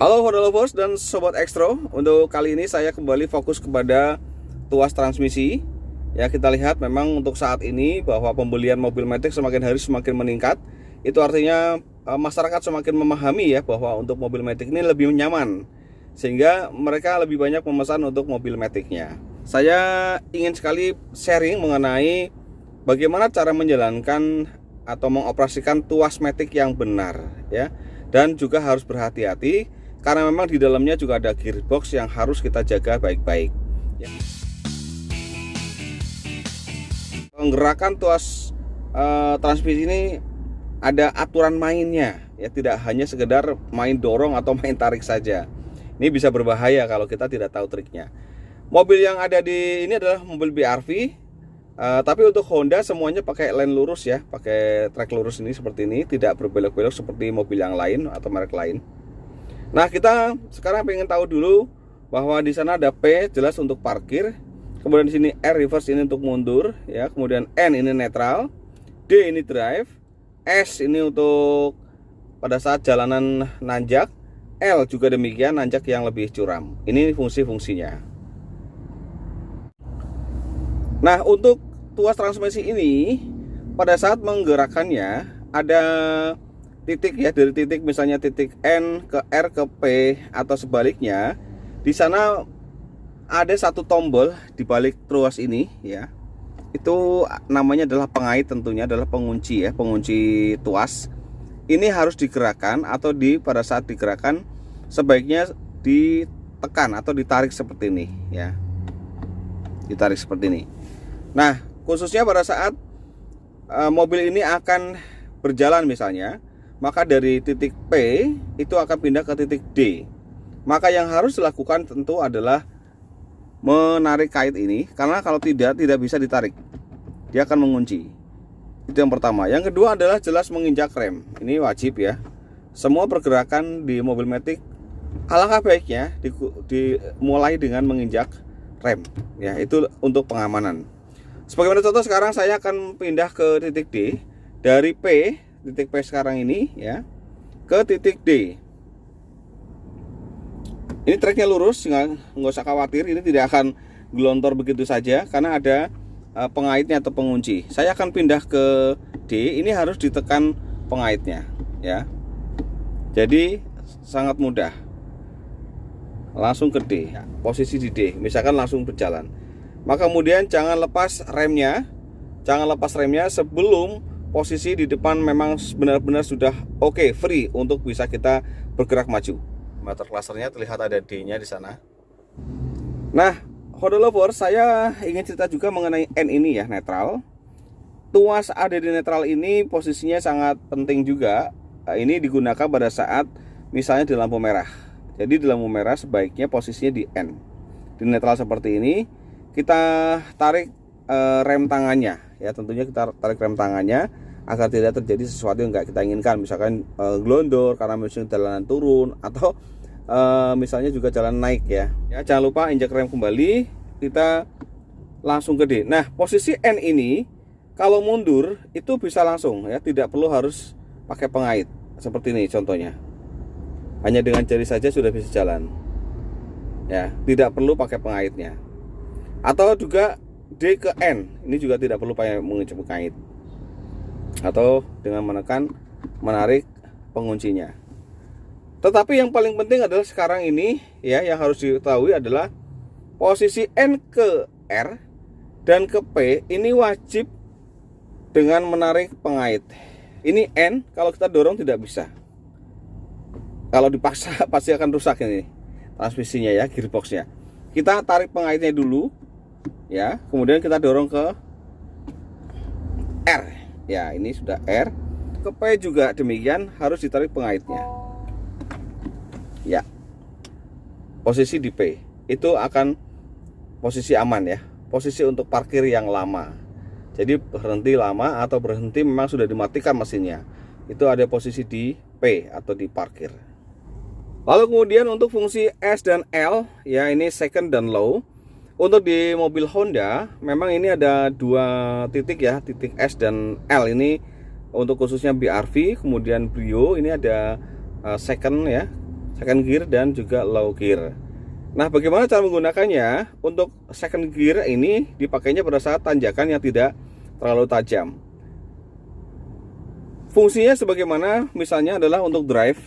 Halo Honda Lovers dan Sobat Extro. Untuk kali ini saya kembali fokus kepada tuas transmisi. Ya, kita lihat memang untuk saat ini bahwa pembelian mobil matic semakin hari semakin meningkat. Itu artinya masyarakat semakin memahami ya bahwa untuk mobil matic ini lebih nyaman, sehingga mereka lebih banyak memesan untuk mobil maticnya. Saya ingin sekali sharing mengenai bagaimana cara menjalankan atau mengoperasikan tuas matic yang benar ya. Dan juga harus berhati-hati karena memang di dalamnya juga ada gearbox yang harus kita jaga baik-baik ya. Penggerakan tuas transmisi ini ada aturan mainnya ya, tidak hanya sekedar main dorong atau main tarik saja. Ini bisa berbahaya kalau kita tidak tahu triknya. Mobil yang ada di ini adalah mobil BRV, tapi untuk Honda semuanya pakai line lurus ya, pakai trek lurus ini seperti ini, tidak berbelok-belok seperti mobil yang lain atau merek lain. Nah, kita sekarang pengen tahu dulu bahwa di sana ada P jelas untuk parkir, kemudian di sini R reverse ini untuk mundur ya, kemudian N ini netral, D ini drive, S ini untuk pada saat jalanan nanjak, L juga demikian, nanjak yang lebih curam. Ini fungsi-fungsinya. Nah, untuk tuas transmisi ini pada saat menggerakkannya ada titik ya, dari titik misalnya titik N ke R ke P atau sebaliknya. Di sana ada satu tombol di balik tuas ini ya. Itu namanya adalah pengait, tentunya adalah pengunci ya, pengunci tuas. Ini harus digerakkan atau pada saat digerakkan sebaiknya ditekan atau ditarik seperti ini ya. Ditarik seperti ini. Nah, khususnya pada saat mobil ini akan berjalan misalnya, maka dari titik P itu akan pindah ke titik D. Maka yang harus dilakukan tentu adalah menarik kait ini, karena kalau tidak bisa ditarik, dia akan mengunci. Itu yang pertama. Yang kedua adalah jelas menginjak rem. Ini wajib ya. Semua pergerakan di mobil matic alangkah baiknya dimulai dengan menginjak rem ya, itu untuk pengamanan. Sebagaimana contoh, sekarang saya akan pindah ke titik D. Dari titik P sekarang ini ya ke titik D. Ini treknya lurus, nggak usah khawatir, ini tidak akan gelontor begitu saja karena ada pengaitnya atau pengunci. Saya akan pindah ke D, ini harus ditekan pengaitnya ya. Jadi sangat mudah. Langsung ke D, posisi di D, misalkan langsung berjalan. Maka kemudian jangan lepas remnya sebelum posisi di depan memang benar-benar sudah oke, free untuk bisa kita bergerak maju. Meter clusternya terlihat ada D-nya di sana. Nah, Honda Lover, saya ingin cerita juga mengenai N ini ya, netral. Tuas ada di netral ini posisinya sangat penting juga. Ini digunakan pada saat misalnya di lampu merah. Jadi di lampu merah sebaiknya posisinya di N. Di netral seperti ini, kita tarik rem tangannya ya, tentunya kita tarik rem tangannya agar tidak terjadi sesuatu yang nggak kita inginkan, misalkan glondor karena misalnya jalanan turun atau misalnya juga jalan naik ya. Jangan lupa injak rem kembali, kita langsung ke D. Nah, posisi N ini kalau mundur itu bisa langsung ya, tidak perlu harus pakai pengait seperti ini contohnya. Hanya dengan jari saja sudah bisa jalan ya, tidak perlu pakai pengaitnya. Atau juga D ke N, ini juga tidak perlu pakai mengunci pengait, atau dengan menarik penguncinya. Tetapi yang paling penting adalah sekarang ini ya, yang harus diketahui adalah posisi N ke R dan ke P ini wajib dengan menarik pengait. Ini N, kalau kita dorong tidak bisa. Kalau dipaksa pasti akan rusak ini transmisinya ya, gearboxnya. Kita tarik pengaitnya dulu ya, kemudian kita dorong ke R ya, ini sudah R. Ke P juga demikian, harus ditarik pengaitnya ya. Posisi di P itu akan posisi aman ya, posisi untuk parkir yang lama. Jadi berhenti lama atau berhenti memang sudah dimatikan mesinnya, itu ada posisi di P atau di parkir. Lalu kemudian untuk fungsi S dan L ya, ini second dan low. Untuk di mobil Honda memang ini ada dua titik ya, titik S dan L ini untuk khususnya BRV. Kemudian Brio ini ada second ya, second gear dan juga low gear. Nah, bagaimana cara menggunakannya? Untuk second gear ini dipakainya pada saat tanjakan yang tidak terlalu tajam. Fungsinya sebagaimana misalnya adalah untuk drive.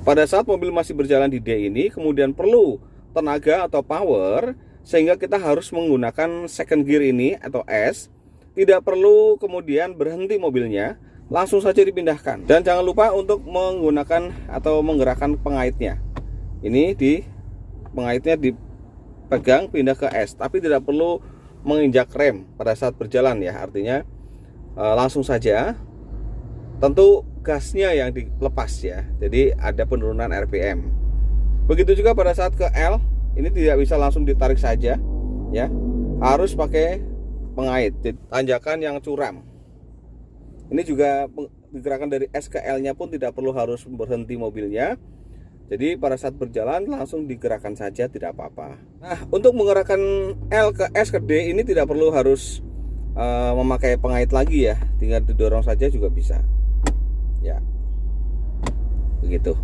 Pada saat mobil masih berjalan di D ini, kemudian perlu tenaga atau power, sehingga kita harus menggunakan second gear ini atau S. Tidak perlu kemudian berhenti mobilnya, langsung saja dipindahkan. Dan jangan lupa untuk menggunakan atau menggerakkan pengaitnya. Ini di pengaitnya dipegang pindah ke S, tapi tidak perlu menginjak rem pada saat berjalan ya. Artinya langsung saja. Tentu gasnya yang dilepas ya. Jadi ada penurunan RPM. Begitu juga pada saat ke L, ini tidak bisa langsung ditarik saja ya. Harus pakai pengait di tanjakan yang curam. Ini juga digerakkan dari S ke L-nya pun tidak perlu harus berhenti mobilnya. Jadi pada saat berjalan langsung digerakkan saja, tidak apa-apa. Nah, untuk menggerakkan L ke S ke D ini tidak perlu harus memakai pengait lagi ya. Tinggal didorong saja juga bisa. Ya, begitu.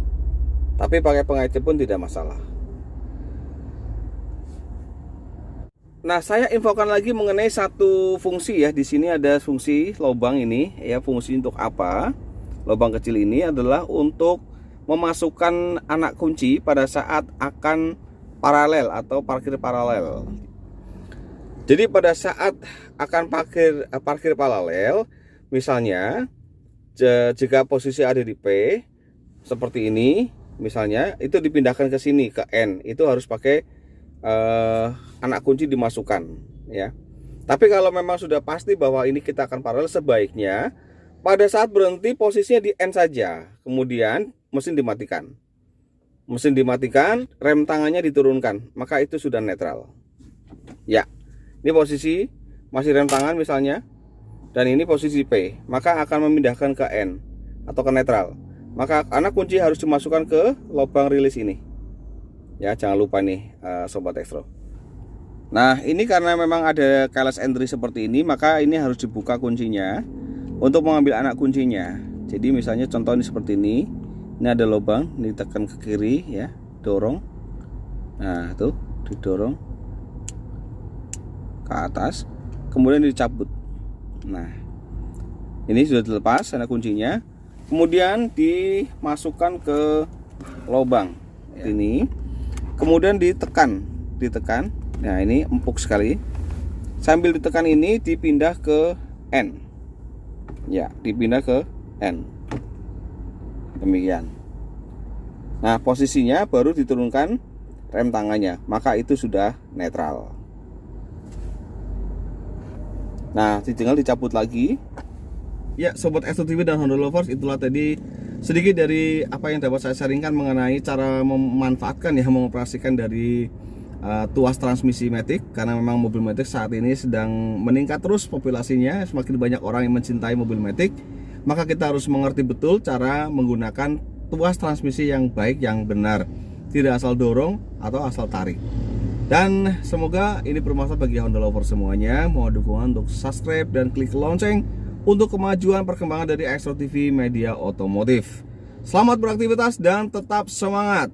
Tapi pakai pengaitnya pun tidak masalah. Nah, saya infokan lagi mengenai satu fungsi ya. Di sini ada fungsi lubang ini ya. Fungsi untuk apa? Lubang kecil ini adalah untuk memasukkan anak kunci pada saat akan paralel atau parkir paralel. Jadi pada saat akan parkir paralel, misalnya jika posisi ada di P seperti ini, misalnya itu dipindahkan ke sini ke N, itu harus pakai anak kunci dimasukkan ya. Tapi kalau memang sudah pasti bahwa ini kita akan paralel, sebaiknya pada saat berhenti posisinya di N saja, kemudian mesin dimatikan. Mesin dimatikan, rem tangannya diturunkan, maka itu sudah netral. Ya, ini posisi masih rem tangan misalnya, dan ini posisi P, maka akan memindahkan ke N atau ke netral. Maka anak kunci harus dimasukkan ke lubang rilis ini. Ya, jangan lupa nih Sobat Extro. Nah, ini karena memang ada keyless entry seperti ini, maka ini harus dibuka kuncinya untuk mengambil anak kuncinya. Jadi misalnya contoh ini seperti ini. Ini ada lubang, ini tekan ke kiri ya, dorong. Nah, tuh didorong ke atas, kemudian dicabut. Nah, ini sudah dilepas anak kuncinya. Kemudian dimasukkan ke lubang ini. Kemudian ditekan. Nah, ini empuk sekali. Sambil ditekan ini dipindah ke N. Ya, dipindah ke N. Demikian. Nah, posisinya baru diturunkan rem tangannya, maka itu sudah netral. Nah, tinggal dicabut lagi. Ya, Sobat Extro TV dan Honda Lovers, itulah tadi sedikit dari apa yang dapat saya sharingkan mengenai cara memanfaatkan ya, mengoperasikan dari tuas transmisi matic. Karena memang mobil matic saat ini sedang meningkat terus populasinya, semakin banyak orang yang mencintai mobil matic. Maka kita harus mengerti betul cara menggunakan tuas transmisi yang baik, yang benar, tidak asal dorong atau asal tarik. Dan semoga ini bermanfaat bagi Honda Lover semuanya. Mohon dukungan untuk subscribe dan klik lonceng untuk kemajuan perkembangan dari Extro TV Media Otomotif. Selamat beraktivitas dan tetap semangat.